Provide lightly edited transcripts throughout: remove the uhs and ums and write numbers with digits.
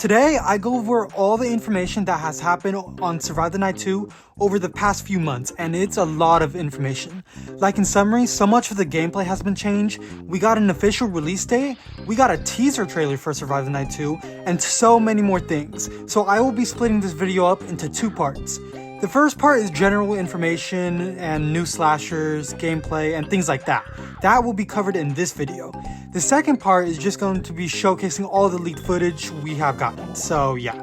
Today, I go over all the information that has happened on Survive the Night 2 over the past few months, and it's a lot of information. Like in summary, so much of the gameplay has been changed, we got an official release date, we got a teaser trailer for Survive the Night 2, and so many more things. So I will be splitting this video up into two parts. The first part is general information and new slashers, gameplay, and things like that. That will be covered in this video. The second part is just going to be showcasing all the leaked footage we have gotten. So yeah,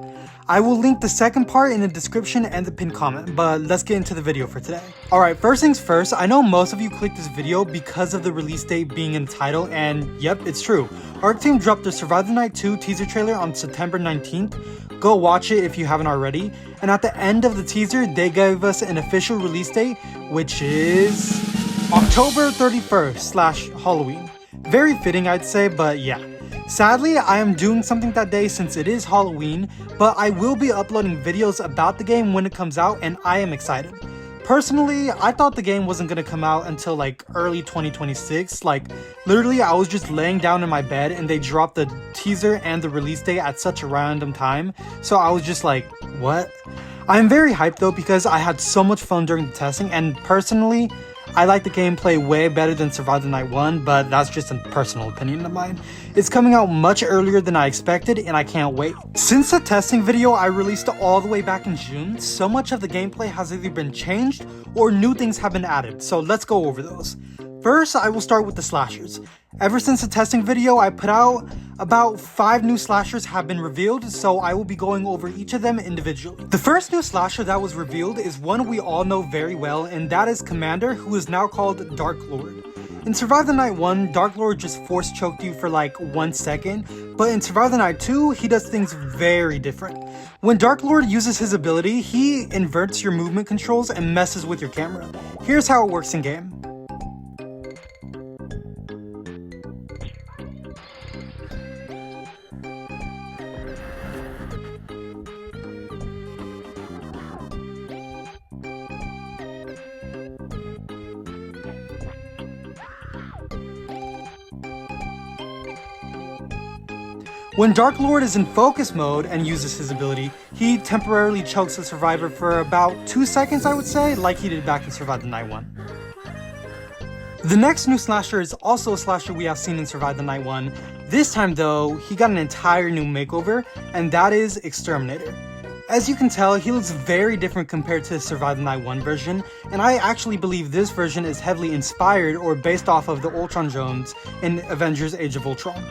I will link the second part in the description and the pinned comment, but let's get into the video for today. Alright, first things first, I know most of you clicked this video because of the release date being in the title, and yep, it's true. Arc Team dropped the Survive the Night 2 teaser trailer on September 19th. Go watch it if you haven't already. And at the end of the teaser, they gave us an official release date, which is October 31st / Halloween. Very fitting, I'd say, but yeah. Sadly, I am doing something that day since it is Halloween, but I will be uploading videos about the game when it comes out, and I am excited. Personally, I thought the game wasn't gonna come out until like early 2026. Like, literally, I was just laying down in my bed and they dropped the teaser and the release date at such a random time. So I was just like, what? I'm very hyped though because I had so much fun during the testing, and personally, I like the gameplay way better than Survive the Night 1, but that's just a personal opinion of mine. It's coming out much earlier than I expected, and I can't wait. Since the testing video I released all the way back in June, so much of the gameplay has either been changed or new things have been added, so let's go over those. First, I will start with the slashers. Ever since the testing video I put out, about 5 new slashers have been revealed, so I will be going over each of them individually. The first new slasher that was revealed is one we all know very well, and that is Commander, who is now called Dark Lord. In Survive the Night 1, Dark Lord just force choked you for like 1 second, but in Survive the Night 2, he does things very different. When Dark Lord uses his ability, he inverts your movement controls and messes with your camera. Here's how it works in game. When Dark Lord is in focus mode and uses his ability, he temporarily chokes the survivor for about 2 seconds, I would say, like he did back in Survive the Night 1. The next new slasher is also a slasher we have seen in Survive the Night 1. This time though, he got an entire new makeover, and that is Exterminator. As you can tell, he looks very different compared to the Survive the Night 1 version, and I actually believe this version is heavily inspired or based off of the Ultron drones in Avengers Age of Ultron.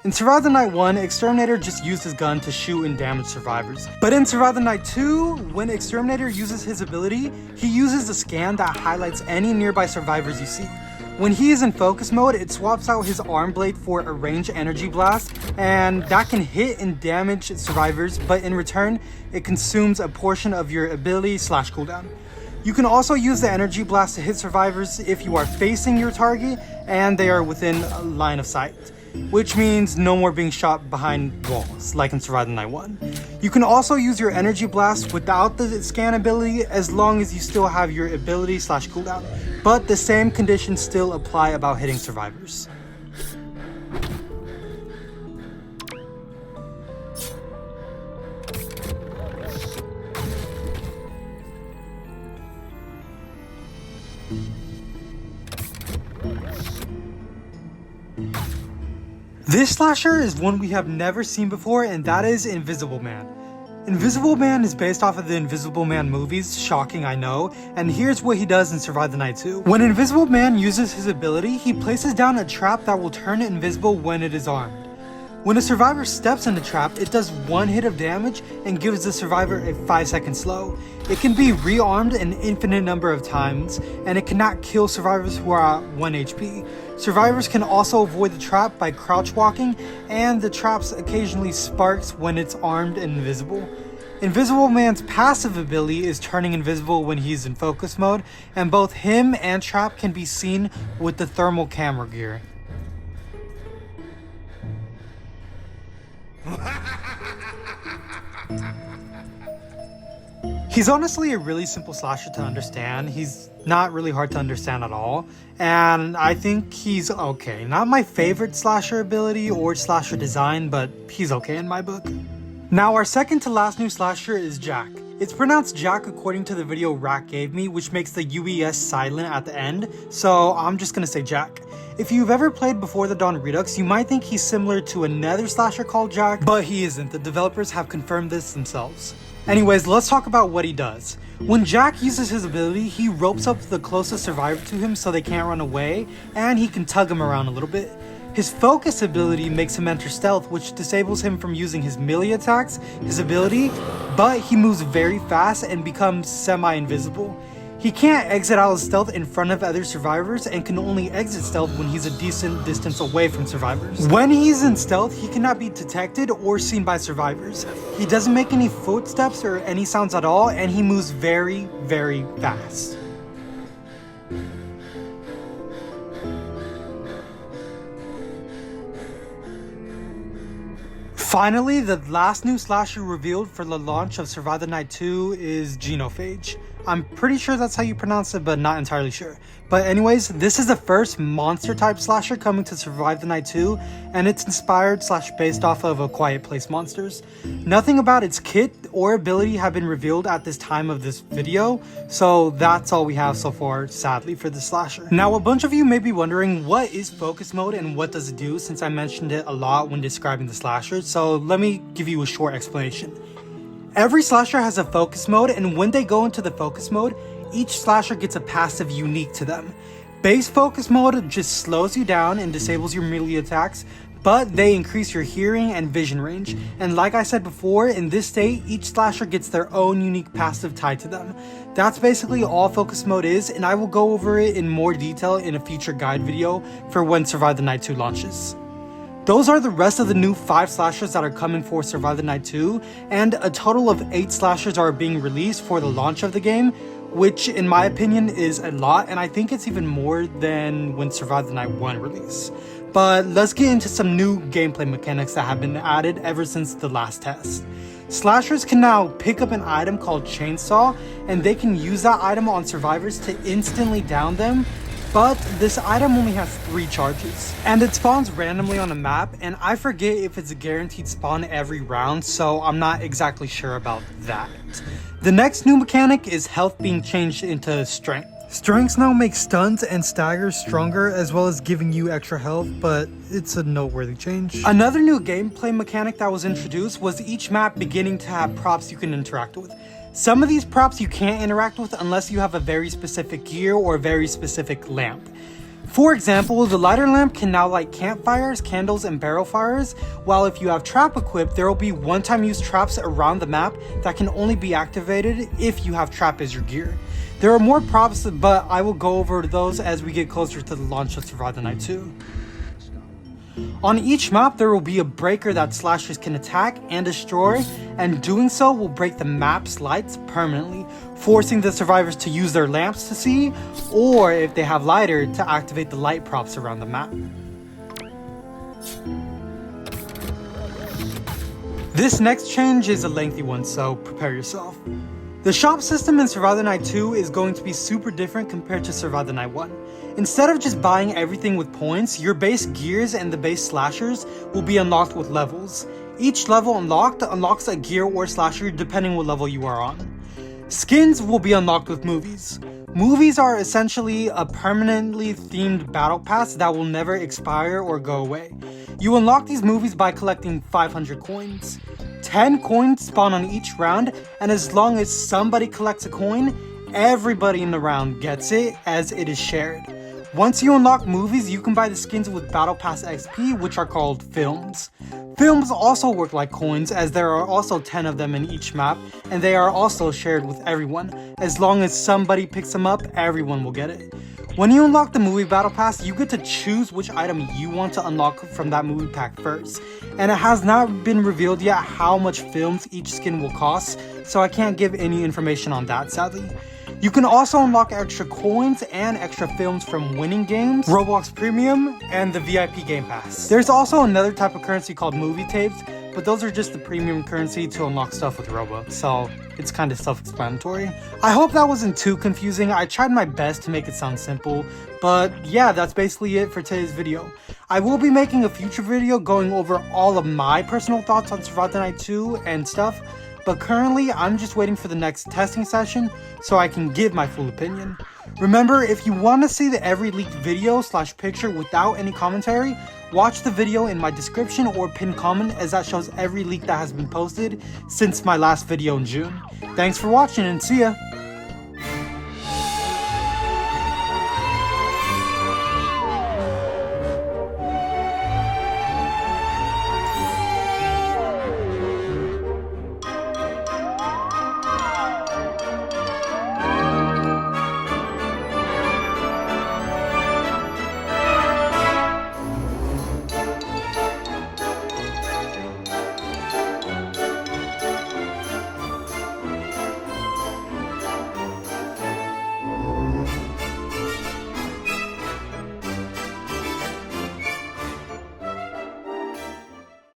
In Survive the Night 1, Exterminator just used his gun to shoot and damage survivors. But in Survive the Night 2, when Exterminator uses his ability, he uses a scan that highlights any nearby survivors you see. When he is in focus mode, it swaps out his arm blade for a ranged energy blast, and that can hit and damage survivors, but in return, it consumes a portion of your ability / cooldown. You can also use the energy blast to hit survivors if you are facing your target and they are within a line of sight, which means no more being shot behind walls, like in Survive the Night 1. You can also use your energy blast without the scan ability as long as you still have your ability / cooldown, but the same conditions still apply about hitting survivors. This slasher is one we have never seen before, and that is Invisible Man. Invisible Man is based off of the Invisible Man movies, shocking I know, and here's what he does in Survive the Night 2. When Invisible Man uses his ability, he places down a trap that will turn it invisible when it is armed. When a survivor steps in the trap, it does 1 hit of damage and gives the survivor a 5-second slow. It can be rearmed an infinite number of times, and it cannot kill survivors who are at 1 HP. Survivors can also avoid the trap by crouch walking, and the traps occasionally sparks when it's armed and invisible. Invisible Man's passive ability is turning invisible when he's in focus mode, and both him and trap can be seen with the thermal camera gear. He's honestly a really simple slasher to understand. He's not really hard to understand at all, and I think he's okay. Not my favorite slasher ability or slasher design, but he's okay in my book. Now our second to last new slasher is Jack. It's pronounced Jack according to the video Rack gave me, which makes the UES silent at the end, so I'm just gonna say Jack. If you've ever played Before the Dawn Redux, you might think he's similar to another slasher called Jack, but he isn't. The developers have confirmed this themselves. Anyways, let's talk about what he does. When Jack uses his ability, he ropes up the closest survivor to him so they can't run away, and he can tug him around a little bit. His focus ability makes him enter stealth, which disables him from using his melee attacks, his ability, but he moves very fast and becomes semi-invisible. He can't exit out of stealth in front of other survivors and can only exit stealth when he's a decent distance away from survivors. When he's in stealth, he cannot be detected or seen by survivors. He doesn't make any footsteps or any sounds at all, and he moves very, very fast. Finally, the last new slasher revealed for the launch of Survive the Night 2 is Genofage. I'm pretty sure that's how you pronounce it, but not entirely sure. But anyways, this is the first monster type slasher coming to Survive the Night 2, and it's inspired / based off of A Quiet Place monsters. Nothing about its kit or ability have been revealed at this time of this video, so that's all we have so far, sadly, for the slasher. Now, a bunch of you may be wondering, what is focus mode and what does it do, since I mentioned it a lot when describing the slasher, so let me give you a short explanation. Every slasher has a focus mode, and when they go into the focus mode, each slasher gets a passive unique to them. Base focus mode just slows you down and disables your melee attacks, but they increase your hearing and vision range. And like I said before, in this state, each slasher gets their own unique passive tied to them. That's basically all focus mode is, and I will go over it in more detail in a future guide video for when Survive the Night 2 launches. Those are the rest of the new 5 slashers that are coming for Survive the Night 2, and a total of 8 slashers are being released for the launch of the game, which in my opinion is a lot, and I think it's even more than when Survive the Night 1 released. But let's get into some new gameplay mechanics that have been added ever since the last test. Slashers can now pick up an item called Chainsaw, and they can use that item on survivors to instantly down them, but this item only has 3 charges. And it spawns randomly on a map, and I forget if it's a guaranteed spawn every round, so I'm not exactly sure about that. The next new mechanic is health being changed into strength. Strengths now make stuns and staggers stronger, as well as giving you extra health, but it's a noteworthy change. Another new gameplay mechanic that was introduced was each map beginning to have props you can interact with. Some of these props you can't interact with unless you have a very specific gear or a very specific lamp. For example, the lighter lamp can now light campfires, candles, and barrel fires, while if you have trap equipped, there will be one-time use traps around the map that can only be activated if you have trap as your gear. There are more props, but I will go over those as we get closer to the launch of Survive the Night 2. On each map, there will be a breaker that slashers can attack and destroy, and doing so will break the map's lights permanently, forcing the survivors to use their lamps to see, or if they have lighter, to activate the light props around the map. This next change is a lengthy one, so prepare yourself. The shop system in Survive the Night 2 is going to be super different compared to Survive the Night 1. Instead of just buying everything with points, your base gears and the base slashers will be unlocked with levels. Each level unlocked unlocks a gear or slasher depending what level you are on. Skins will be unlocked with movies. Movies are essentially a permanently themed battle pass that will never expire or go away. You unlock these movies by collecting 500 coins. 10 coins spawn on each round, and as long as somebody collects a coin, everybody in the round gets it as it is shared. Once you unlock movies, you can buy the skins with Battle Pass XP, which are called films. Films also work like coins, as there are also 10 of them in each map, and they are also shared with everyone. As long as somebody picks them up, everyone will get it. When you unlock the movie Battle Pass, you get to choose which item you want to unlock from that movie pack first. And it has not been revealed yet how much films each skin will cost, so I can't give any information on that, sadly. You can also unlock extra coins and extra films from winning games, Roblox Premium, and the VIP Game Pass. There's also another type of currency called movie tapes, but those are just the premium currency to unlock stuff with Robux, so it's kind of self-explanatory. I hope that wasn't too confusing. I tried my best to make it sound simple, but yeah, that's basically it for today's video. I will be making a future video going over all of my personal thoughts on Survive the Night 2 and stuff, but currently I'm just waiting for the next testing session so I can give my full opinion. Remember, if you want to see the every leaked video / picture without any commentary, watch the video in my description or pinned comment, as that shows every leak that has been posted since my last video in June. Thanks for watching and see ya!